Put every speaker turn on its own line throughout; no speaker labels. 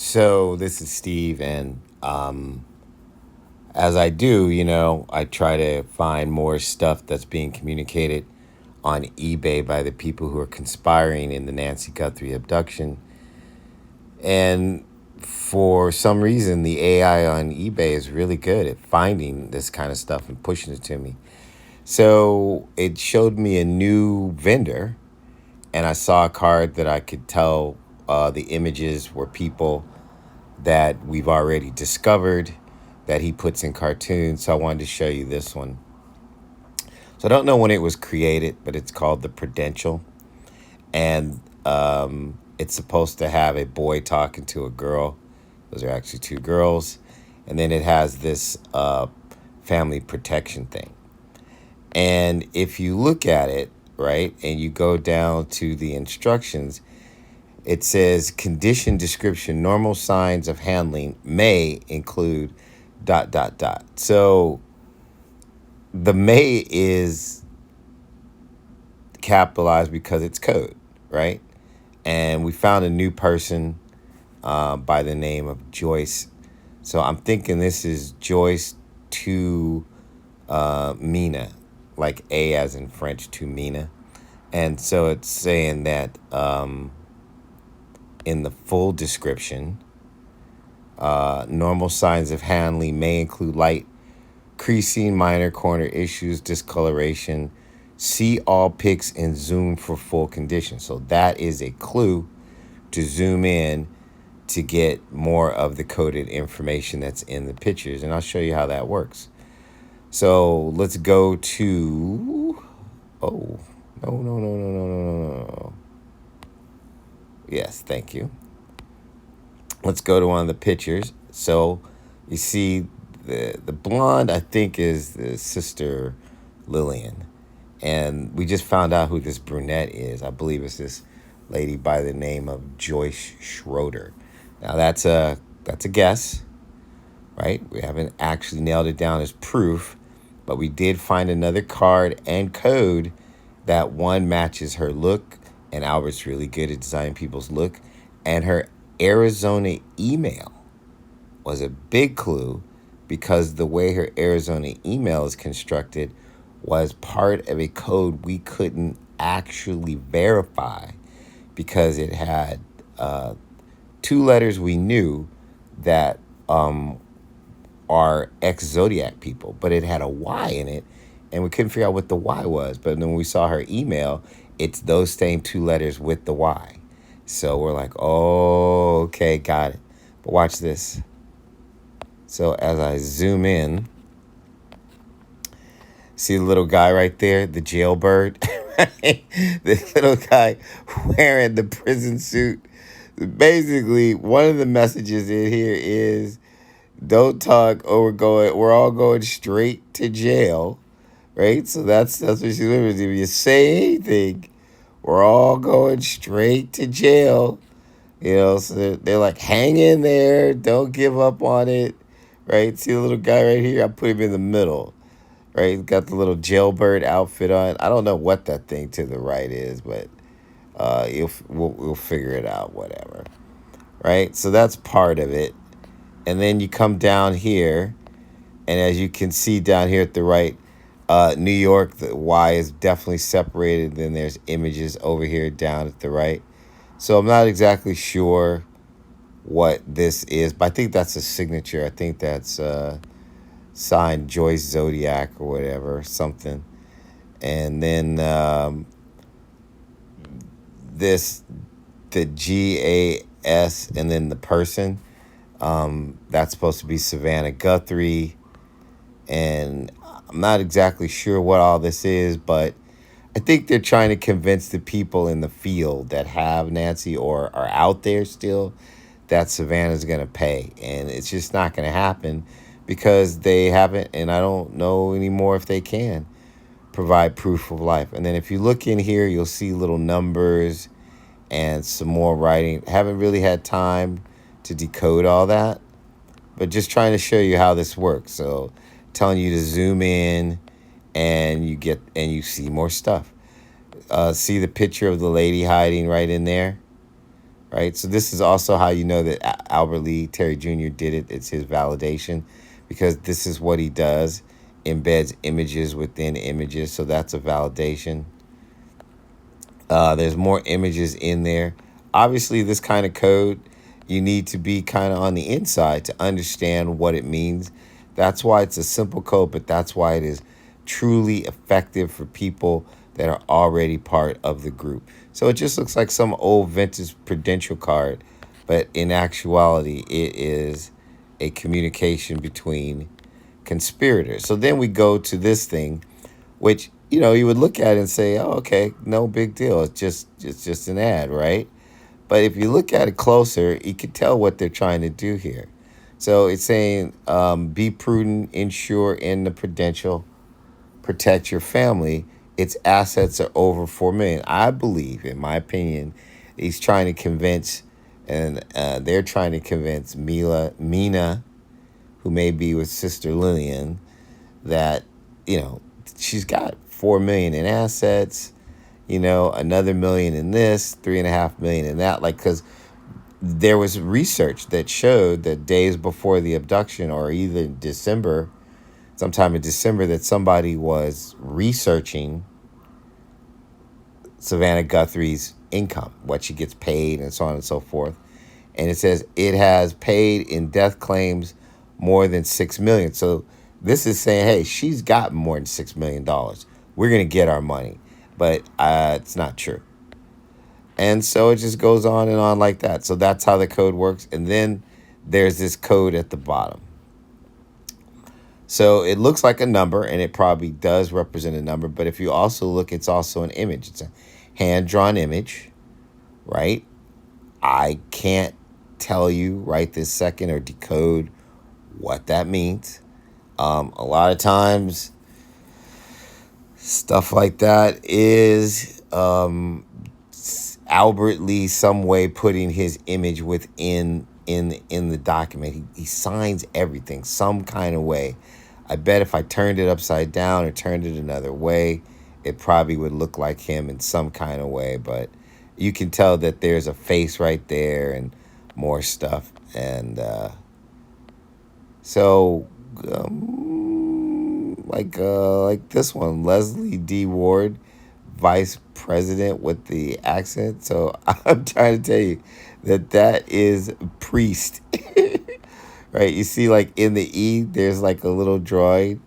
So this is Steve, and as I do, I try to find more stuff that's being communicated on eBay by the people who are conspiring in the Nancy Guthrie abduction. And for some reason, the AI on eBay is really good at finding this kind of stuff and pushing it to me. So it showed me a new vendor, and I saw a card that I could tell the images were people that we've already discovered that he puts in cartoons. So I wanted to show you this one. So I don't know when it was created, but it's called the Prudential. And it's supposed to have a boy talking to a girl. Those are actually two girls. And then it has this family protection thing. And if you look at it, right, and you go down to the instructions, it says condition description, normal signs of handling may include ... So the may is capitalized because it's code, right? And we found a new person by the name of Joyce. So I'm thinking this is Joyce to Mina, like A as in French to Mina. And so it's saying that in the full description, normal signs of handling may include light creasing, minor corner issues, discoloration. See all pics and zoom for full condition. So that is a clue to zoom in to get more of the coded information that's in the pictures. And I'll show you how that works. So let's go to... Oh, no. Yes, thank you. Let's go to one of the pictures. So you see the blonde, I think, is the sister Lillian. And we just found out who this brunette is. I believe it's this lady by the name of Joyce Schroeder. Now that's a guess, right? We haven't actually nailed it down as proof, but we did find another card and code that one matches her look, and Albert's really good at designing people's look, and her Arizona email was a big clue because the way her Arizona email is constructed was part of a code we couldn't actually verify because it had two letters we knew that are ex-Zodiac people, but it had a Y in it, and we couldn't figure out what the Y was. But then when we saw her email, it's those same two letters with the Y. So we're like, oh, okay, got it. But watch this. So as I zoom in, see the little guy right there, the jailbird? Right? The little guy wearing the prison suit. Basically, one of the messages in here is don't talk or we're all going straight to jail. Right? So that's what she's doing. If you say anything, we're all going straight to jail. So they're like, hang in there. Don't give up on it. Right? See the little guy right here? I put him in the middle. Right? He's got the little jailbird outfit on. I don't know what that thing to the right is, but we'll figure it out, whatever. Right? So that's part of it. And then you come down here, and as you can see down here at the right, New York, the Y is definitely separated. Then there's images over here down at the right. So I'm not exactly sure what this is, but I think that's a signature. I think that's signed Joyce Zodiac or whatever, something. And then the GAS, and then the person. That's supposed to be Savannah Guthrie. And I'm not exactly sure what all this is, but I think they're trying to convince the people in the field that have Nancy or are out there still that Savannah's going to pay. And it's just not going to happen because they haven't, and I don't know anymore if they can provide proof of life. And then if you look in here, you'll see little numbers and some more writing. Haven't really had time to decode all that, but just trying to show you how this works. So telling you to zoom in and you see more stuff. See the picture of the lady hiding right in there? right? So this is also how you know that Albert Lee Terry Jr. did it. It's his validation, because this is what he does, embeds images within images. So that's a validation. There's more images in there. Obviously, this kind of code, you need to be kind of on the inside to understand what it means. That's why it's a simple code, but that's why it is truly effective for people that are already part of the group. So it just looks like some old vintage Prudential card, but in actuality, it is a communication between conspirators. So then we go to this thing, which you would look at it and say, "Oh, okay, no big deal. It's just an ad, right?" But if you look at it closer, you can tell what they're trying to do here. So it's saying, "Be prudent, insure in the Prudential, protect your family. Its assets are over 4 million." I believe, in my opinion, he's trying to convince, and they're trying to convince Mina, who may be with Sister Lillian, that you know she's got 4 million in assets, another million in this, 3.5 million in that. Like, because there was research that showed that days before the abduction, or either December, sometime in December, that somebody was researching Savannah Guthrie's income, what she gets paid, and so on and so forth. And it says it has paid in death claims more than 6 million. So this is saying, hey, she's got more than $6 million. We're gonna get our money, but it's not true. And so it just goes on and on like that. So that's how the code works. And then there's this code at the bottom. So it looks like a number, and it probably does represent a number. But if you also look, it's also an image. It's a hand-drawn image, right? I can't tell you right this second or decode what that means. A lot of times, stuff like that is Albert Lee some way putting his image within in the document. He signs everything some kind of way. I bet if I turned it upside down or turned it another way, it probably would look like him in some kind of way. But you can tell that there's a face right there and more stuff. And so, like this one, Leslie D. Ward, vice president with the accent. So I'm trying to tell you that is priest, right? You see, like in the E, there's like a little droid.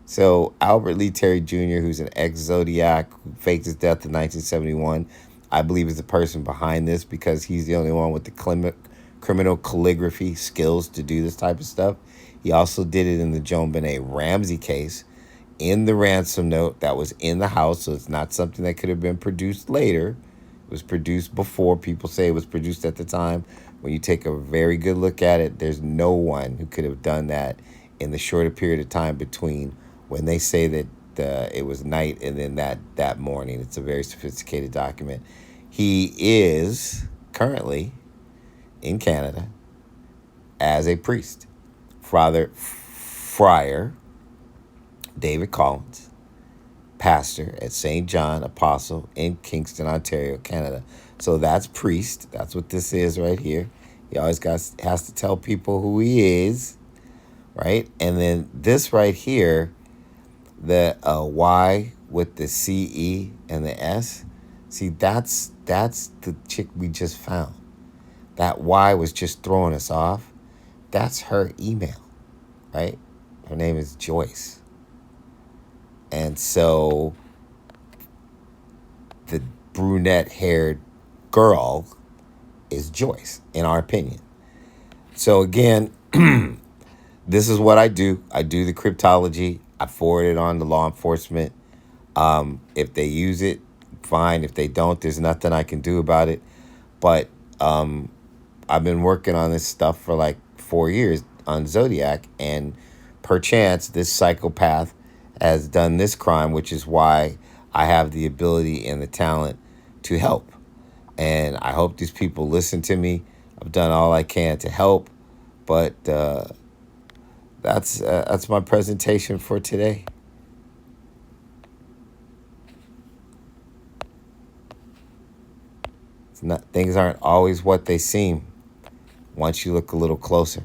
So Albert Lee Terry Jr., who's an ex-Zodiac who faked his death in 1971, I believe is the person behind this, because he's the only one with the criminal calligraphy skills to do this type of stuff. He also did it in the Joan Benet Ramsey case, in the ransom note that was in the house. So it's not something that could have been produced later. It was produced before. People say it was produced at the time. When you take a very good look at it, there's no one who could have done that in the shorter period of time between when they say that it was night and then that morning. It's a very sophisticated document. He is currently in Canada as a priest. Friar David Collins, pastor at St. John Apostle in Kingston, Ontario, Canada. So that's priest. That's what this is right here. He always has to tell people who he is, right? And then this right here, the Y with the CE and the S. See, that's the chick we just found. That Y was just throwing us off. That's her email, right? Her name is Joyce. And so the brunette-haired girl is Joyce, in our opinion. So again, this is what I do. I do the cryptology. I forward it on to law enforcement. If they use it, fine. If they don't, there's nothing I can do about it. But I've been working on this stuff for like 4 years on Zodiac, and perchance this psychopath has done this crime, which is why I have the ability and the talent to help. And I hope these people listen to me. I've done all I can to help, but that's my presentation for today. Things aren't always what they seem once you look a little closer.